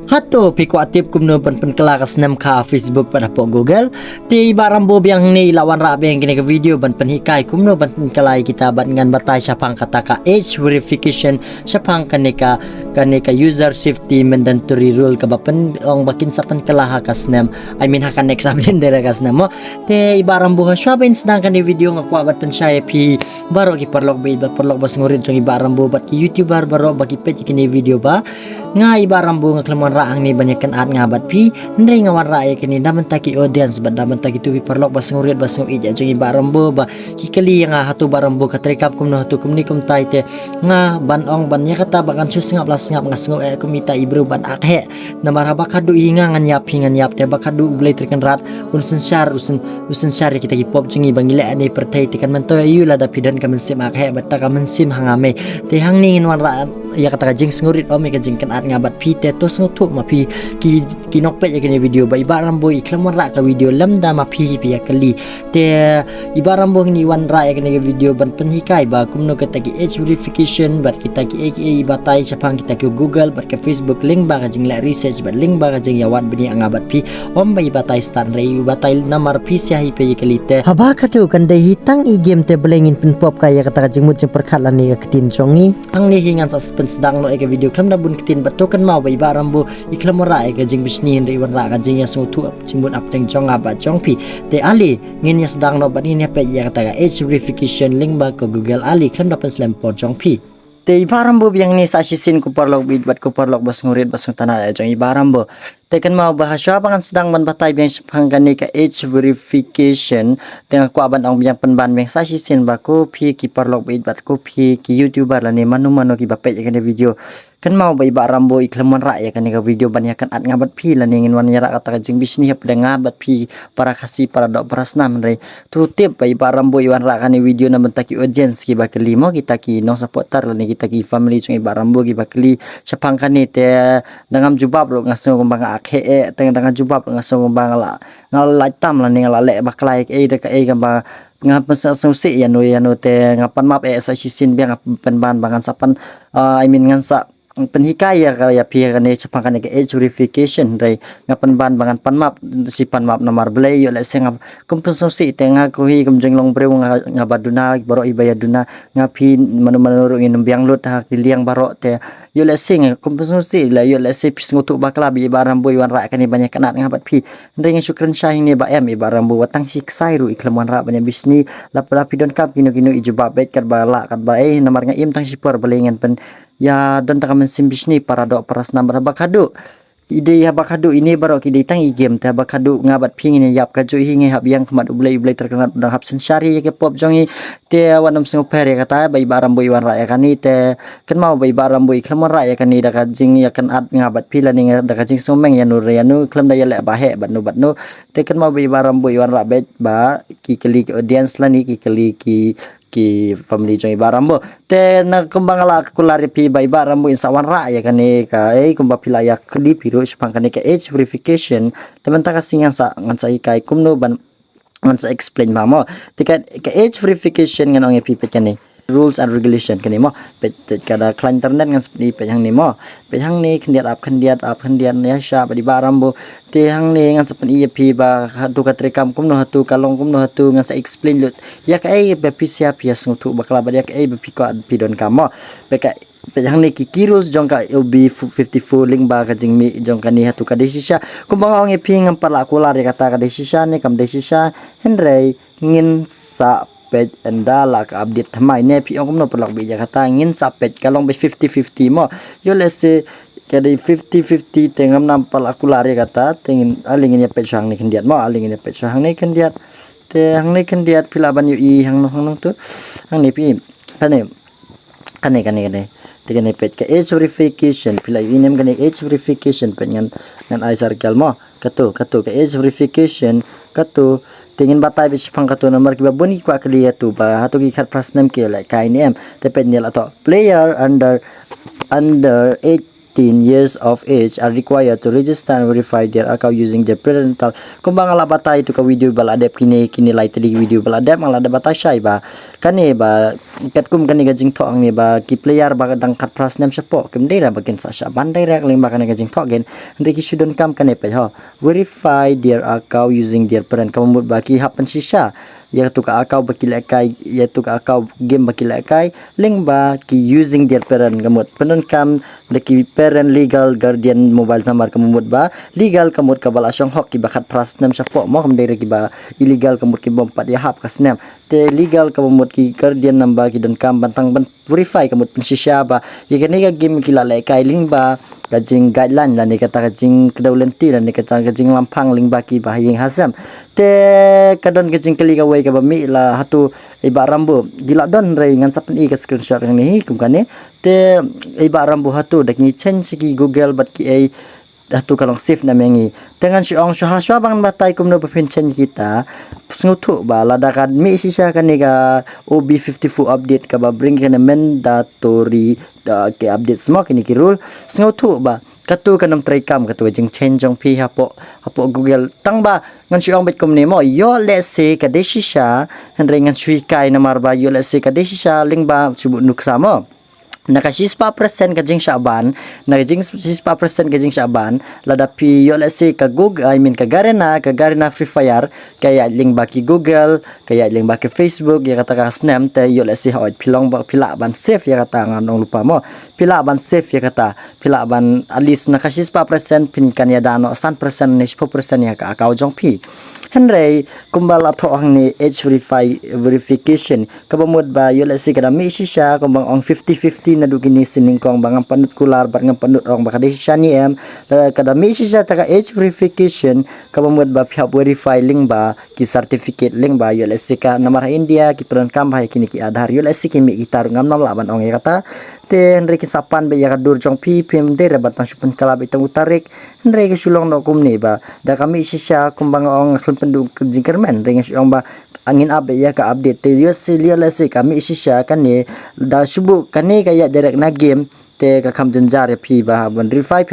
Hato piko atip kumno pen kelakas nem ka Facebook pada po Google ti barang bob yang ni lawan rabe yang kini ke video ban penhikai kumno ban kelai kita ban ngan batai syapang kata ka age verification syapang kaneka user safety mandatory rule ka bapen ong bakin sapan kelah kas nem I mean hakan next sablin dera kas nem mo ti barang buha syabin sedang kan di video ngakwa bat pen saya pi baro ki perlok bas ngurid jong barang bo bat ki YouTuber baro bagi page kini video ba nga ibarang bunga kelamuan raang ni banyakan at nga bat pi ndre nga wan raaya kini daman taki audience ba daman taki tuwi perlok bas ngurit bas nguid jong ibarang bo ba kikali nga hatu barang bo katrekap kum no hatu kum ni kum taite nga banong ban nya kata bakan sus ngap las ngap ngasngo kumita ibru ban akhe na maraba kadu hinga nganyap te bakadu blay trikan rat usun syar kita ki pop jong ibangile ani pertai tikan mento yu lada pidan kamen sim akhe batta kamen sim hangame te hang ni wan ra ya kata jing ngurit om ka jingkan at ngabat pi te tos ngutuk ma pi ki nokpe ya kini video ba ibaram boy iklamon ra ka video lamda ma pi ya kali te ibaram boy ni wan ra ya kini video ban penhikai ba kumno kata ki age verification bat kita ki aka batai sapang kita ki Google bat ke Facebook link ba ka jing la research bat link ba ka jing ya wan bini ngabat pi om ba batai stan rei batai namar pi sia hi pe kali te haba ka tu kan dai hitang i game te blengin pen pop kaya kata jing mut jing perkhalan ni ka tin chongi ang ni hingan sa sedang no eka video klam na bun kitin bato kan mau ba ibaram bo iklam ra eka jing bisni ndai wan ra ka jing ya sutu cimbun up teng jong aba jong pi te ali ngin ya sedang no ban ni pe ya kata age verification link ba ko Google ali klam dapat slam por jong pi te ibaram bo yang ni sa sisin ku parlok bid bat ku parlok bas ngurit bas tanah jong ibaram bo tekan mau bahasa pangan sedang ban batai biang panggani ka age verification tengah ku aban ong biang penban biang sa sisin ba ko pi ki parlok bid bat ko pi ki YouTuber la ni manu ki bape ya kan video kan mau bai baram bo iklamon ra ya kan ka video ban ya kan at ngabat pi la ni ngin wan yara kata jing bisni hep de ngabat pi para kasih para dok prasnam re tu tip bai baram bo iwan ra kan video na bentaki audience ki ba kelimo kita ki no supporter la ni kita ki family chung baram bo ki ba keli sapang kan ni te dangam jubab ro ngaso kumbang akhe tengah jubab ngaso kumbang la ngal tam la ni ngala le baklai de ka gamba ngapan sa susi ya no te ngapan map sa sisin biang ngapan ban bangan sapan I mean ngan sa penhikaya kaya pia kan sapang kan age verification rai ngapan ban bangan panmap si panmap nomor blay yo le seng kompensasi tengah ko hi kumjeng long breu ngabaduna baro ibaya duna ngapi manu ngin biang lut ha liang baro te yo le seng kompensasi la yo le se pis ngutuk bakla bi baram boy wan ra kan banyak kanat ngabat pi ndeng syukran syahing ni ba em baram bo watang siksai ru iklam wan ra banyak bisni lapi don kap gino ijubab bet kat bala kat ba nomor ngaim tang sipor belengan pen ya dan tak mensim bisni para dok paras nambar bakadu ide ya bakadu ini baru kide tang i game ta bakadu ngabat ping ini yap kaju hinge hab yang kemat ublay terkenal dan hab sensari ya ke pop jongi te wanam sing per ya kata bai baram boy wan ra ya kan te kan mau bai baram boy klamon ra ya kan da kajing ya kan at ngabat pila ni da kajing someng ya nur ya nu klam da ya le bahe batnu te kan mau bai baram boy wan ra bet ba ki kali audience la ni ki kali ki family jong ibaram bo te na kumbang la kulari pi ba ibaram bo insawan ra ya kan ka kumba pila ya kli piro sepang kan ka age verification teman ta kasingan sa ngan sa ikai kumno ban ngan sa explain ba mo tika ka age verification ngan ong ipipet kan rules and regulation kan mo pet kada klan internet ngan seperti pe yang ni mo pe yang ni kendiat ya sya ba di baram bo te hang ni ngan sepen ip ba hatu katrekam kumno hatu kalong kumno hatu ngan sa explain lut ya ka be pisia pia ngutu bakla ba ya ka be piko pidon kamo be ka yang ni ki rules jong ka lb 54 link ba ka jing mi jong ka ni hatu ka desisya kumbang ong iping ngam pala kular ya kata ka desisya ni kam desisya henry ngin sa page andala ka update thamai ne pi ong no pelak bi kata ngin sa page kalong be 50-50 mo yo lese kada 50-50 tengam nampal aku lari kata tengin alingin ya page hang ni kendiat mo alingin ya page hang ni kendiat te hang ni kendiat pila ban yu i hang no tu hang ni pi kane tegane page ka age verification pila yu inem kane age verification penyan ngan ai sarkal mo katu ka age verification katu tingin batai bis pang katu nomor kiba buni kwa kaliya tu ba hatu ki khat prasnam ke like kain em te penel atau player under 18 18 years of age are required to register and verify their account using their parental. Kumbang ala batay tu ka video baladep kini lai tadi video baladep ala da batay syai ba. Kani ba kat kum kani gajing thok ni ba ki player ba kadang kat pras nem sapok kem dei ra bagen sa sya bandai rek ling ba kani gajing thok gen. Ndri ki shudon kam kani pe ho. Verify their account using their parent kamut ba ki hapan shisha. Iaitu ka account bakilakai, iaitu ka account game bakilakai, link ba ki using their parent kamut penun kam deki parent legal guardian mobile number kamut ba legal kamut ka bala syong hok ki bakat pras nem sapok mo kam dai ki ba illegal kamut ki bompat ya hap kas nem te legal kamut ki guardian number ki don kam bantang ban verify kamut pensisya ba ye kani ka game ki lalai kai link ba kajing guideline la ni kata kajing kedaulanti la ni kata kajing lampang link ba ki bahayeng hasam te kadon kajing kali ka wai ka ba mi la hatu iba rambo gila don rai ngan sapen i ka screenshot ni kum kane te iba rambo hatu dak ni chen sigi Google bat ki ai hatu kalong save na mengi dengan si ong syah bang batai kum no penchen kita sengutu ba lada kan mi sisa kan ni ka OB54 update ka ba bring kana mandatory ke update semua kini ki rule sengutu ba katu kanam trekam katu jeng change jong pi hapo Google tang ba ngan si ong bet kum ni mo yo let's say ka desisha henre ngan sui kai na marba yo let's say ka desisha ling ba subu nuk sama nakasispa persen kajing Syaban nakajing sispa persen kajing Syaban ladapi yo let's say ka Google I mean ka Garena Free Fire kaya link baki Google kaya link baki Facebook ya kata ka Snap te yo let's say hawat pilong ba pila ban save ya kata nganong lupa mo pila ban save ya kata pila ban alis nakasispa persen pinkan ya dano 100% ni 10% ya ka akau jong pi Henry kumbal atau ang ni age verification kabamud ba yo let's say kada mi sisya kumbang ong 50-50 na dugini sining kong bangang panut kular barang panut ong baka desisya ni kada mi sisya taka age verification kabamud ba pihak verify link ba ki certificate link ba yo let's say ka namar India ki peran kam ba kini ki adhar yo let's say ki mi itar ngam nam laban ong ya kata te Henry ki sapan ba ya dur jong pi pim de rabat tang supen kalab itang utarik Henry ki sulong no kum ni ba da kami sisya kumbang ong penduk jingkermen ringas yang ba angin abe ya ka update te yo silia lesi kami sisya kan ni da subu kan ni kaya direct na game te ka kam jenjar pi ba ban verify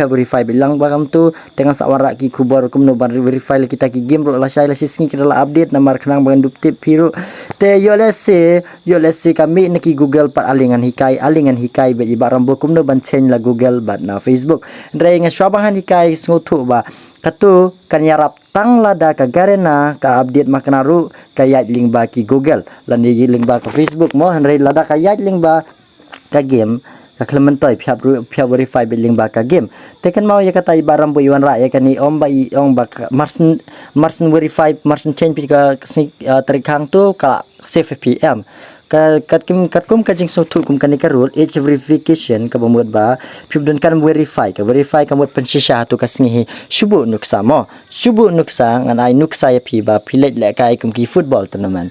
bilang ba kam tu tengah sawara ki kubar kum no ban verify kita ki game ro la sai la sisngi kita la update namar kenang ban dup tip piru te yo lesi kami neki Google pat alingan hikai be ibaram bokum no ban change la Google bat na Facebook ndre nga swabangan hikai sngotu ba katu kan yarap tang lada ka Garena ka update maknaru kayat link ba ki Google lan di link ba ka Facebook mo henry lada kayat link ba ka game ka klementoy pihak verify link ba ka game tekan mau ya kata ibaram bu iwan ra ya kani ong ba marsen verify marsen change pi ka terikang tu kala save PM kum kajing sotu kum kani ka rule age verification ka bamud ba pibdon kan verify kamut pensisya tu kasngi subu nuksa ngan ai nuksa ya pi ba pilet la kai kum ki football tournament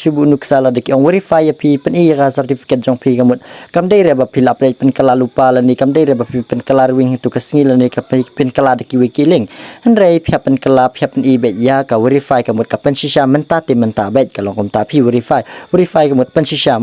subu nuksa la dik ong verify ya pi pen ka certificate jong pi kamut kam dai re ba pila play pen kala lupa la ni kam dai re ba pen kala wing tu kasngi la ni ka pen kala dik wikiling henry pi pen kala pi pen i be ya ka verify kamut ka pensisya menta bet kalong kum ta pi verify kamut pensisya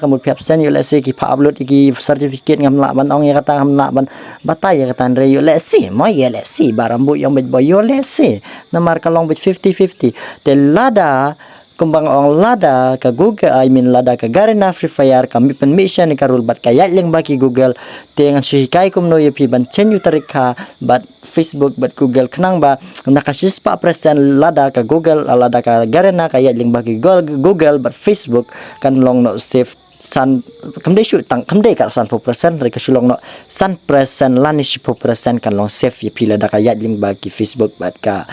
kamut pihak sen yo let's say ki pa upload ki certificate ngam la ban ong ya kata ngam la ban batai ya kata re yo let's see mo ya let's see barambu yang bet boy yo let's see namar kalong bet 50-50 te lada kumbang ong lada ka Google I mean lada ka Garena Free Fire kami pen mission ni karul bat kayat leng baki Google dengan suhikai kum no yepi ban chen yutarika bat Facebook bat Google kenang ba nakasispa persen lada ka Google lada ka Garena kayat leng baki Google bat Facebook kan long no save san kamdai shu tang kamdai ka 100% reka sulong no 100% lani 10% kan long save ye pila da kayat link bagi Facebook bat ka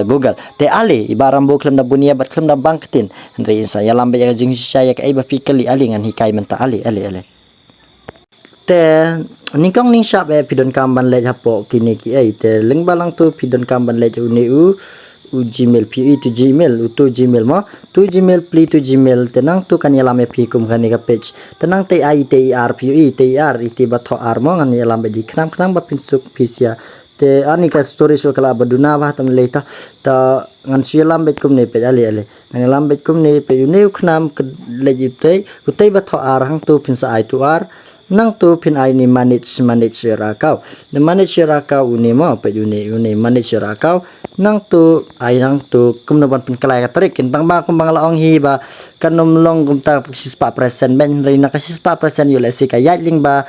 Google te ale ibaram bo klem da bunia bat klem da bangketin andre insa ya lambe ya jing saya ka iba pikali ale ngan hikai menta ale te ningkong ning shop pidon kamban le hapo kini ki te leng balang tu pidon kamban le u Gmail pi itu Gmail tu Gmail mo tu Gmail pli tu Gmail tenang tu kan yalam pi kum kan ka page tenang TIR pi TIR iti batho ar mo kan yalam di knam ba pinsuk pisya te ani ka story so kala baduna ba tam leta ta ngan sialam bet kum ne pe ale ngan yalam bet kum ne pe yu ne knam le jipte utai batho ar hang tu pinsa ai tu ar nang tu pin ai ni manage your account the manage your account uni mo pe uni manage your account nang tu kumno ban pin kalai ka tarik kintang ba kumbang laong hi ba kanom long kumta sispa present ben rin na kasispa present yula si kayat ling ba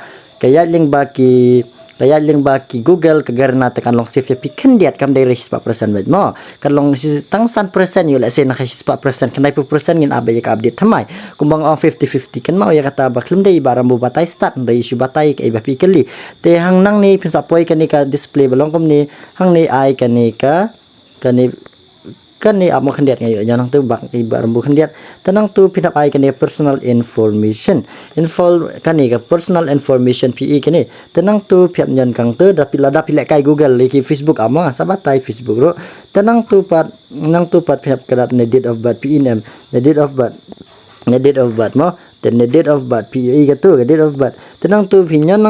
ki Google kagar na tekan long save pi kendiat kam dari sispa present ben mo kan long tang san present yula si na kasispa present kan pu present ngin abe ka update thamai kumbang on 50-50 kan mau ya kata baklum dei barang bu batai start dari isu batai ka iba pi kali te hang nang ni pin sapoi kan ni ka display balong kom ni hang ni ai kan ni kan ni amo kendiat ngayo nang tu bak ibar bu kendiat tenang tu pinap ai kan ni personal information kan ni ka personal information PE kan ni tenang tu piap nyan kang tu dapi lek kai Google leki Facebook amo sabatai Facebook ro tenang tu pat piap kadat ni date of birth PE name the date of birth mo then the date of birth PE ka tu date of birth tenang tu pinyan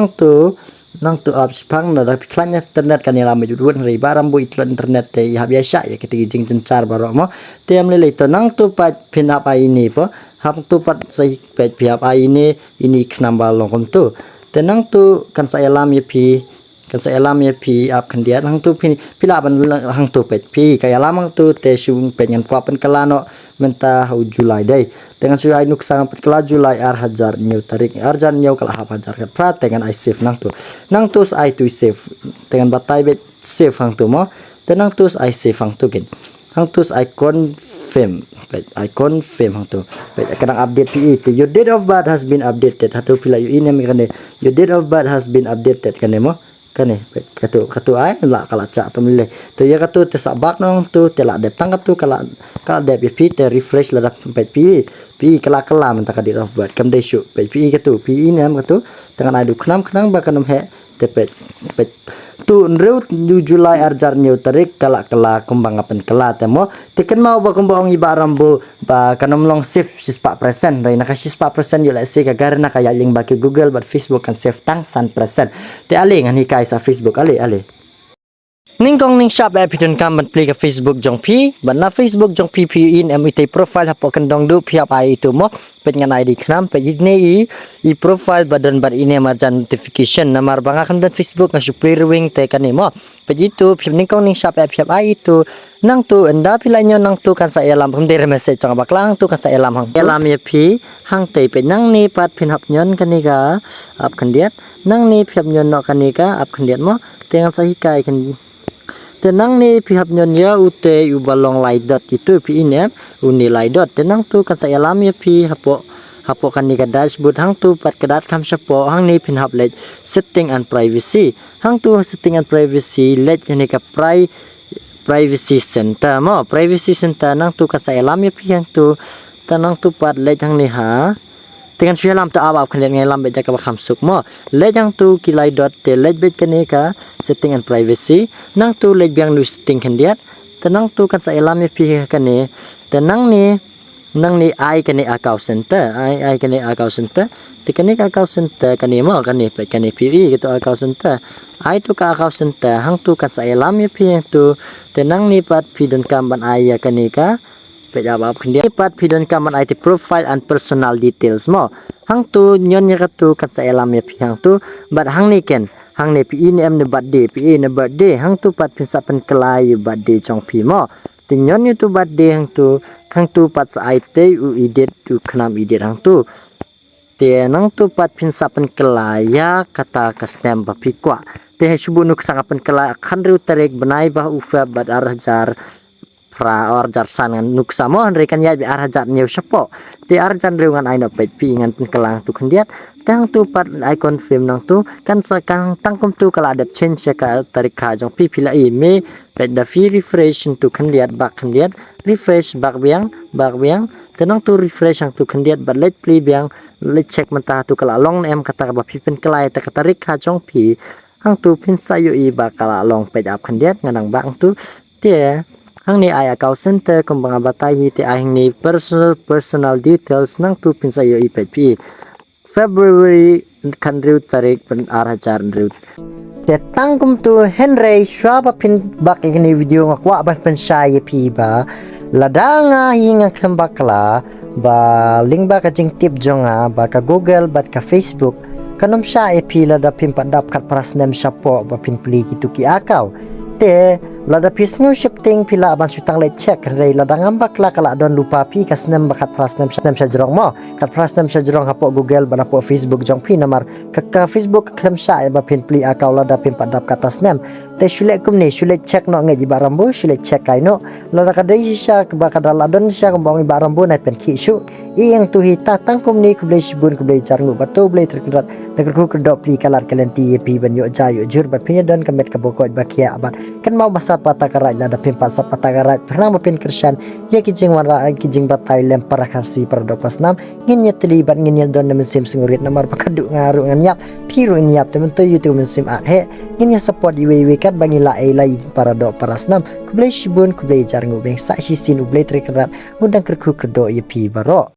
nang tu apps pang na dapat klanya internet kan yang lama juduan hari barang bu iklan internet te ya biasa ya kita jing cencar baru mo te am lele to nang tu pat pin apa ini po hap tu pat sai pet pihak ini kenam balong kom tu te nang tu kan saya lam ya pi ap kan dia nang tu pila ban hang tu pet pi kaya lamang tu te sung pengen kuapan kalano menta hu Julai dai dengan suai nuk sangat kala Julai hajar new tarik arjan new kala hajar ka prat dengan I save nang tu I tu save dengan batai bet save hang tu mo tenang tu I save hang tu gen hang tu I confirm hang tu bet kadang update PE your date of birth has been updated hatu pila you ini kan your date of birth has been updated kan mo kan katu ai la kala cak tu mile tu ya katu te sabak nong tu te la datang katu kala de pi te refresh la pet pi kala menta ka date of birth kam de shu pet pi katu pi nam katu tangan adu knam ba kanam he te pet tu nreu Julai arjar new tarik kala kumbang apen kala temo teken mau ba kumbang ibaram bu ba kanom long save sispa present rai naka sispa present yula se ka garna ka yaling ba ki Google but Facebook kan save tang san present te ale ngan hikai sa Facebook ale Ningkong ning shop app hitun kam ban play ka Facebook jong pi ban na Facebook jong pi in em ite profile hapo kan dong du pi ai itu mo pet ngan ID knam pe idne i profile badan bar ini marjan notification namar banga kan dan Facebook nga super wing te kan mo pe itu pi ningkong ning shop app ai itu nang tu enda pilai nyo nang tu kan sa elam pum der message chang baklang tu kan sa elam hang elam ye pi hang te pe nang ni pat pin hap nyon kan ni ka ap kan diat nang ni pi hap nyon no kan ni ka ap kan diat mo tengan sa hikai kan tenang ni pihak nyonya ute ubalong laidot itu pi ini uni laidot tenang tu kan saya alami pi hapo kan ni ka dashboard hang tu pat kadat kam sapo hang ni pin hap let setting and privacy hang tu setting and privacy let ni ka privacy center mo privacy center nang tu kan saya alami pi hang tu tenang tu pat let hang ni ha dengan suya lam ta awap kan ngai lam beja ka bakam suk mo le jang tu kilai dot te le bet kan ka setting and privacy nang tu le biang lu setting kan dia tenang tu kan sa elam pi kan ni tenang ni nang ni ai kan ni account center ai kan ni account center te kan ni account center kan ni mo kan ni pet kan ni pi gitu account center ai tu ka account center hang tu kan sa elam pi tu tenang ni pat pi don kam ban ai kan ni ka pejawab kendia pat pidon kaman IT profile and personal details mo hang tu nyon nya tu kat sa elam ya hang tu bat hang ni ken hang ni pi ni em ne birthday hang tu pat pinsapan kelai birthday chong pi mo tin nyon tu birthday hang tu pat sa IT u edit tu knam edit hang tu te nang tu pat pinsapan kelai ya kata kastem ba pi kwa te subunuk sangapan kelai kan ru tarik benai bah ufa bad arjar orjar san nuksa mo rekan ya bi arjar new sapo ti arjan reungan aino pet pi ngan kelang tu kendiat tang tu pat I confirm nang tu kan sakang tangkum tu kala ada change ka tarik ka jong pi pila me pet da fi refresh tu kendiat bak kendiat refresh bak biang tenang tu refresh ang tu kendiat but let play biang let check mentah tu kala long em kata ba pi pen kelai ta tarik ka jong pi hang tu pin sayo i bakala long pet up kendiat nganang bang tu dia hang ni ay account center kung mga batay iti ay ni personal details nang tu pinsa iyo ipet pi February kan riu tarik pen arhajar riu tetang kum tu Henry swaba pin bak ini video ngakwa ban pensaya pi ba ladanga hinga kembakla ba link ba ka jing tip jonga ba ka Google ba ka Facebook kanom sya epi lada pin padap kat prasnem syapo bapin peli gitu ki akau te lada pisngu shifting pila aban sutang le check rei lada ngambak la kala don lupa pi kasnem bakat prasnem syajrong mo kat prasnem syajrong hapo Google bana po Facebook jong pi namar ka Facebook klem sya bapin peli akau lada pin padap katasnem te shulek kum ni shulek check no ngai barambu shulek check kai no lada kadai sya bakada ladon sya kembang barambu na pen ki shu iyang tuhi tatang kum ni kublai shibun kublai jarngu batu blai terkendat ku kedok pli kalar kalenti pi banyo jayo jur bat pinya don kamet kabokot bakia abat kan mau masa patakarat la dapin pasa patakarat pernah mapin kersan ya kijing warra kijing batai lempar karsi paradopas nam nginya terlibat nginya don mesim sengurit namar pakaduk ngaru nganyap piru nyap temen tu youtube mesim he nginya support iwe kat bangila lai paradok parasnam kublai shibun kublai jarngu beng sa sisin ublai terkendat undang kerku kedok ya pi baro